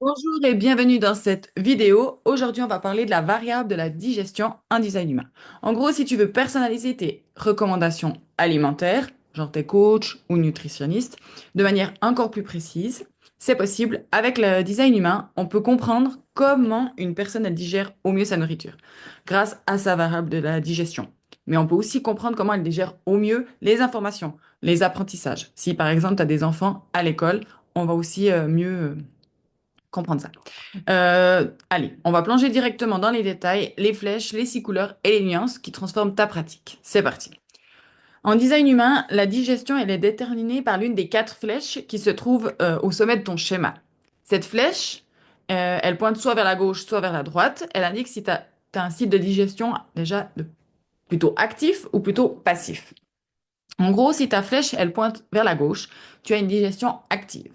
Bonjour et bienvenue dans cette vidéo. Aujourd'hui, on va parler de la variable de la digestion en design humain. En gros, si tu veux personnaliser tes recommandations alimentaires, genre tes coachs ou nutritionnistes, de manière encore plus précise, c'est possible. Avec le design humain, on peut comprendre comment une personne elle digère au mieux sa nourriture grâce à sa variable de la digestion. Mais on peut aussi comprendre comment elle digère au mieux les informations, les apprentissages. Si par exemple, tu as des enfants à l'école, on va aussi mieux comprendre ça. Allez, on va plonger directement dans les détails, les flèches, les six couleurs et les nuances qui transforment ta pratique. C'est parti. En design humain, la digestion, elle est déterminée par l'une des quatre flèches qui se trouvent au sommet de ton schéma. Cette flèche, elle pointe soit vers la gauche, soit vers la droite. Elle indique si tu as un style de digestion déjà plutôt actif ou plutôt passif. En gros, si ta flèche, elle pointe vers la gauche, tu as une digestion active.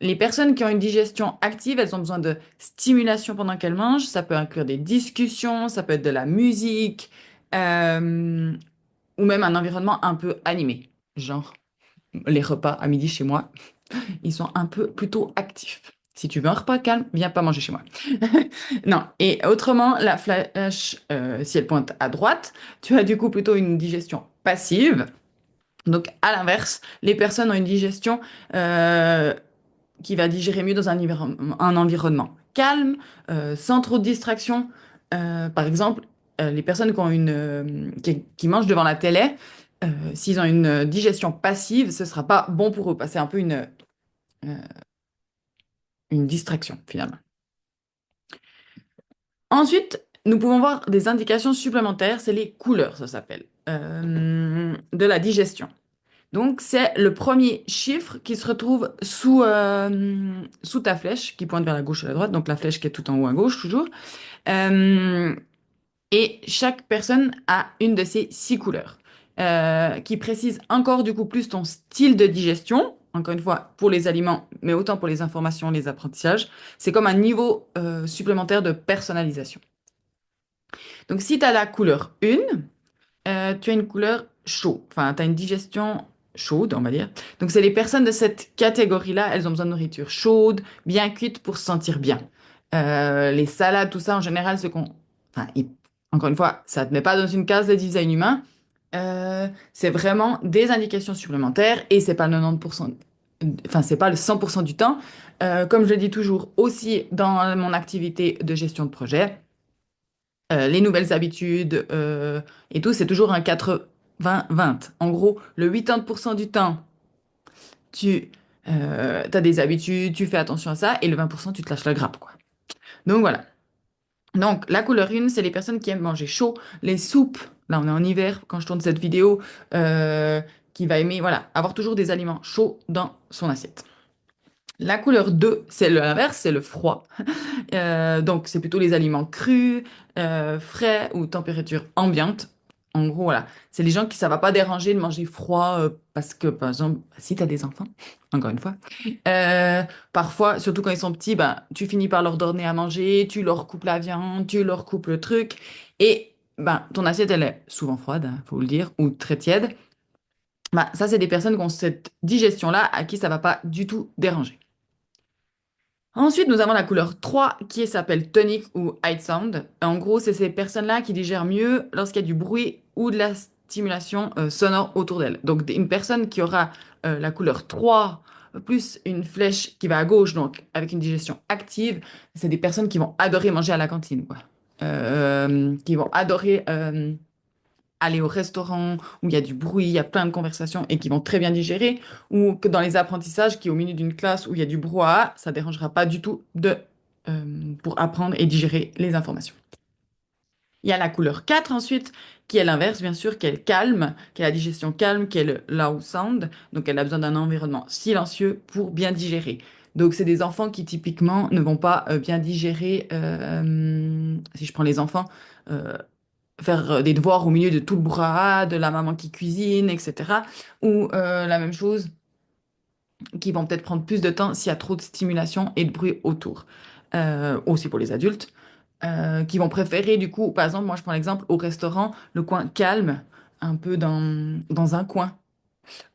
Les personnes qui ont une digestion active, elles ont besoin de stimulation pendant qu'elles mangent. Ça peut inclure des discussions, ça peut être de la musique, euh, ou même un environnement un peu animé. Genre, les repas à midi chez moi, ils sont un peu plutôt actifs. Si tu veux un repas calme, viens pas manger chez moi. Non. Et autrement, la flèche, si elle pointe à droite, tu as du coup plutôt une digestion passive. Donc, à l'inverse, les personnes ont une digestion euh, qui va digérer mieux dans un environnement calme, sans trop de distractions. Par exemple, les personnes qui mangent devant la télé, s'ils ont une digestion passive, ce sera pas bon pour eux. C'est un peu euh, une distraction, finalement. Ensuite, nous pouvons voir des indications supplémentaires, c'est les couleurs, ça s'appelle, de la digestion. Donc, c'est le premier chiffre qui se retrouve sous ta flèche, qui pointe vers la gauche ou la droite, donc la flèche qui est tout en haut à gauche, toujours. Euh, et chaque personne a une de ces six couleurs, qui précise encore du coup plus ton style de digestion, encore une fois, pour les aliments, mais autant pour les informations, les apprentissages. C'est comme un niveau supplémentaire de personnalisation. Donc, si tu as la couleur 1, tu as une couleur chaud, enfin, tu as une digestion chaude, on va dire. Donc, c'est les personnes de cette catégorie-là, elles ont besoin de nourriture chaude, bien cuite pour se sentir bien. Les salades, tout ça, en général, enfin, encore une fois, ça ne te met pas dans une case de design humain. C'est vraiment des indications supplémentaires et c'est pas le 90%, enfin, c'est pas le 100% du temps. Comme je le dis toujours aussi dans mon activité de gestion de projet, les nouvelles habitudes et tout, c'est toujours un 80-20. En gros, le 80% du temps, tu as des habitudes, tu fais attention à ça, et le 20%, tu te lâches la grappe, quoi. Donc voilà. Donc la couleur 1, c'est les personnes qui aiment manger chaud, les soupes. Là, on est en hiver quand je tourne cette vidéo, qui va aimer, voilà, avoir toujours des aliments chauds dans son assiette. La couleur 2, c'est l'inverse, c'est le froid. Donc, c'est plutôt les aliments crus, frais ou température ambiante. En gros, voilà. C'est les gens qui ça va pas déranger de manger froid parce que, par exemple, si tu as des enfants, encore une fois, euh, parfois, surtout quand ils sont petits, ben, tu finis par leur donner à manger, tu leur coupes la viande, tu leur coupes le truc. Et ben, ton assiette, elle est souvent froide, hein, faut le dire, ou très tiède. Ben, ça, c'est des personnes qui ont cette digestion-là à qui ça va pas du tout déranger. Ensuite, nous avons la couleur 3 qui s'appelle tonic ou high sound. En gros, c'est ces personnes-là qui digèrent mieux lorsqu'il y a du bruit ou de la stimulation sonore autour d'elles. Donc, une personne qui aura la couleur 3 plus une flèche qui va à gauche, donc avec une digestion active, c'est des personnes qui vont adorer manger à la cantine, quoi. Qui vont adorer aller au restaurant où il y a du bruit, il y a plein de conversations et qui vont très bien digérer, ou que dans les apprentissages qui est au milieu d'une classe où il y a du brouhaha, ça dérangera pas du tout pour apprendre et digérer les informations. Il y a la couleur 4 ensuite, qui est l'inverse, bien sûr, qui est le calme, qui est la digestion calme, qui est le low sound. Donc, elle a besoin d'un environnement silencieux pour bien digérer. Donc, c'est des enfants qui, typiquement, ne vont pas bien digérer, si je prends les enfants, euh, faire des devoirs au milieu de tout le brouhaha, de la maman qui cuisine, etc. Ou la même chose, qui vont peut-être prendre plus de temps s'il y a trop de stimulation et de bruit autour. Aussi pour les adultes, qui vont préférer, du coup, par exemple, moi je prends l'exemple au restaurant, le coin calme, un peu dans un coin.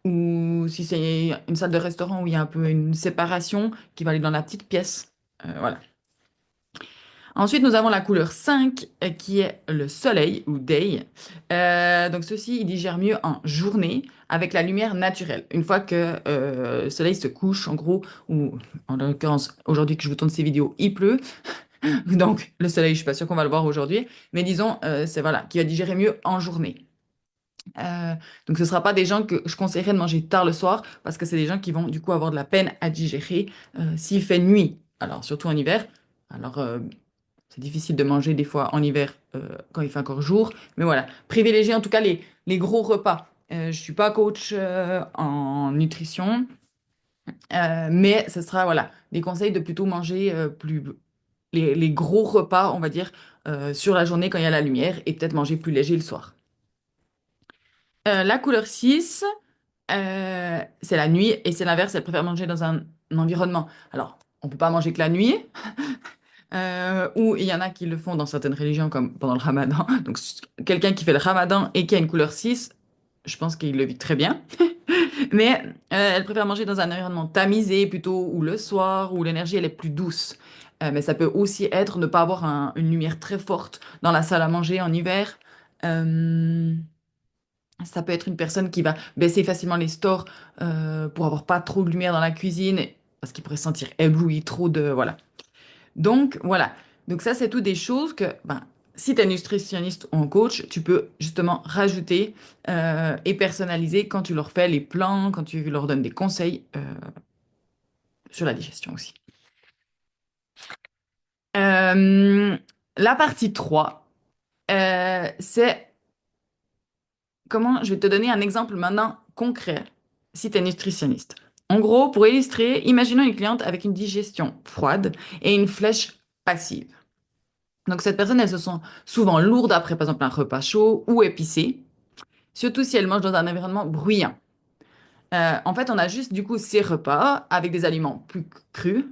Ou si c'est une salle de restaurant où il y a un peu une séparation, qui va aller dans la petite pièce. Voilà. Ensuite, nous avons la couleur 5 qui est le soleil ou day. Donc ceci, il digère mieux en journée avec la lumière naturelle. Une fois que le soleil se couche, en gros, ou en l'occurrence, aujourd'hui que je vous tourne ces vidéos, il pleut. Donc le soleil, je suis pas sûre qu'on va le voir aujourd'hui. Mais disons, c'est voilà, qui va digérer mieux en journée. Euh, donc ce ne sera pas des gens que je conseillerais de manger tard le soir parce que c'est des gens qui vont du coup avoir de la peine à digérer s'il fait nuit. Alors surtout en hiver. Alors c'est difficile de manger des fois en hiver quand il fait encore jour. Mais voilà, privilégiez en tout cas les gros repas. Je suis pas coach en nutrition, mais ce sera voilà, des conseils de plutôt manger les gros repas, on va dire, sur la journée quand il y a la lumière et peut-être manger plus léger le soir. La couleur 6 c'est la nuit et c'est l'inverse, elle préfère manger dans un environnement. Alors, on peut pas manger que la nuit, ou il y en a qui le font dans certaines religions comme pendant le ramadan. Donc, quelqu'un qui fait le ramadan et qui a une couleur 6 je pense qu'il le vit très bien. Mais elle préfère manger dans un environnement tamisé plutôt, ou le soir, où l'énergie elle est plus douce. Mais ça peut aussi être ne pas avoir une lumière très forte dans la salle à manger en hiver. Euh, Ça peut être une personne qui va baisser facilement les stores pour avoir pas trop de lumière dans la cuisine parce qu'il pourrait se sentir ébloui, trop de... Voilà. Donc, voilà. Donc ça, c'est tout des choses que, ben, si tu es nutritionniste ou un coach, tu peux justement rajouter et personnaliser quand tu leur fais les plans, quand tu leur donnes des conseils sur la digestion aussi. Euh, la partie 3 c'est comment, je vais te donner un exemple maintenant concret si tu es nutritionniste. En gros, pour illustrer, imaginons une cliente avec une digestion froide et une flèche passive. Donc cette personne, elle se sent souvent lourde après, par exemple, un repas chaud ou épicé, surtout si elle mange dans un environnement bruyant. En fait, on a juste du coup ces repas avec des aliments plus crus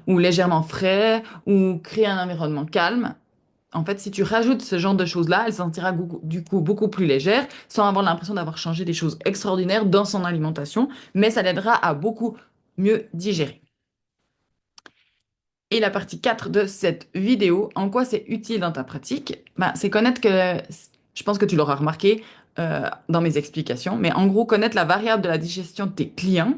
ou légèrement frais ou créer un environnement calme. En fait, si tu rajoutes ce genre de choses-là, elle se sentira du coup beaucoup plus légère, sans avoir l'impression d'avoir changé des choses extraordinaires dans son alimentation, mais ça l'aidera à beaucoup mieux digérer. Et la partie 4 de cette vidéo, en quoi c'est utile dans ta pratique? Ben, c'est connaître que, je pense que tu l'auras remarqué dans mes explications, mais en gros, connaître la variable de la digestion de tes clients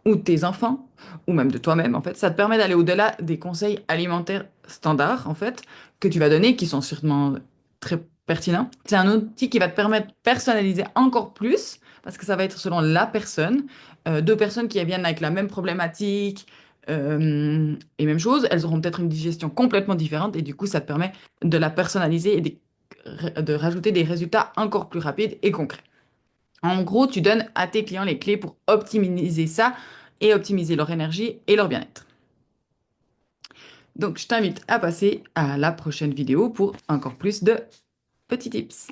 ou de tes enfants, ou même de toi-même, en fait, ça te permet d'aller au-delà des conseils alimentaires standards, en fait, que tu vas donner, qui sont sûrement très pertinents. C'est un outil qui va te permettre de personnaliser encore plus, parce que ça va être selon la personne. Deux personnes qui viennent avec la même problématique et même chose, elles auront peut-être une digestion complètement différente, et du coup, ça te permet de la personnaliser et de rajouter des résultats encore plus rapides et concrets. En gros, tu donnes à tes clients les clés pour optimiser ça et optimiser leur énergie et leur bien-être. Donc, je t'invite à passer à la prochaine vidéo pour encore plus de petits tips.